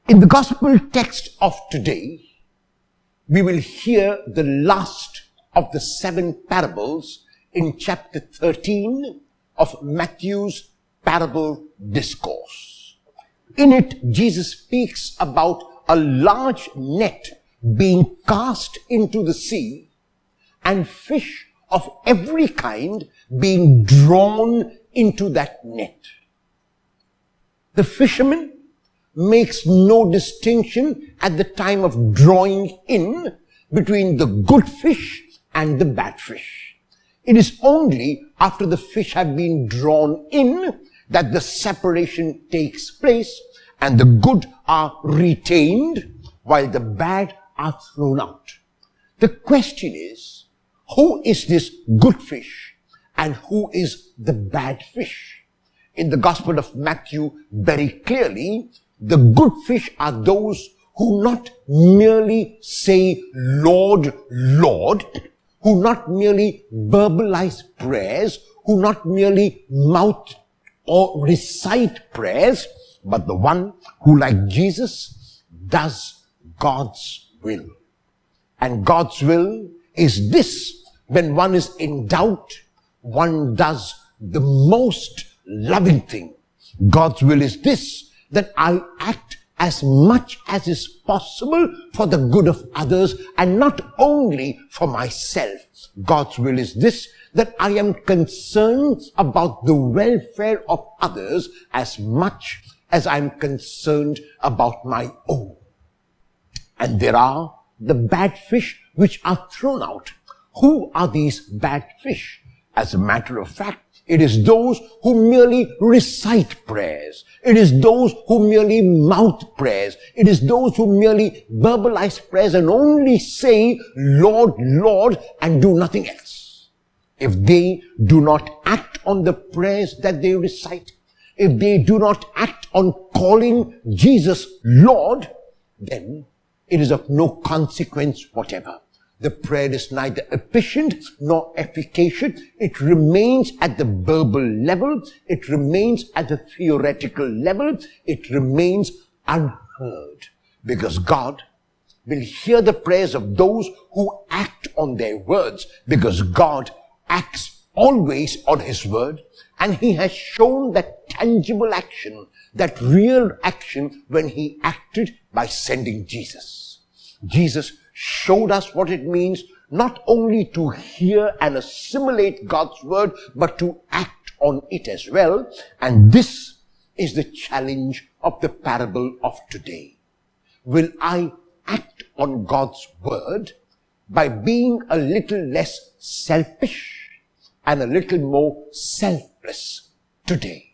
In the gospel text of today, we will hear the last of the 7 parables in chapter 13 of Matthew's parable discourse. In it, Jesus speaks about a large net being cast into the sea and fish of every kind being drawn into that net. The fisherman makes no distinction at the time of drawing in between the good fish and the bad fish. It is only after the fish have been drawn in that the separation takes place and the good are retained while the bad are thrown out. The question is, who is this good fish and who is the bad fish? In the Gospel of Matthew, very clearly, the good fish are those who not merely say, Lord, Lord, who not merely verbalize prayers, who not merely mouth or recite prayers, but the one who, like Jesus, does God's will. And God's will is this: when one is in doubt, one does the most loving thing. God's will is this: that I act as much as is possible for the good of others and not only for myself. God's will is this: that I am concerned about the welfare of others as much as I'm concerned about my own. And there are the bad fish which are thrown out. Who are these bad fish? As a matter of fact, it is those who merely recite prayers. It is those who merely mouth prayers. It is those who merely verbalize prayers and only say, Lord, Lord, and do nothing else. If they do not act on the prayers that they recite, if they do not act on calling Jesus Lord, then it is of no consequence whatever. The prayer is neither efficient nor efficacious. It remains at the verbal level. It remains at the theoretical level. It remains unheard. Because God will hear the prayers of those who act on their words. Because God acts always on His word. And He has shown that tangible action, that real action, when He acted by sending Jesus. Jesus showed us what it means not only to hear and assimilate God's word, but to act on it as well. And this is the challenge of the parable of today. Will I act on God's word by being a little less selfish and a little more selfless today?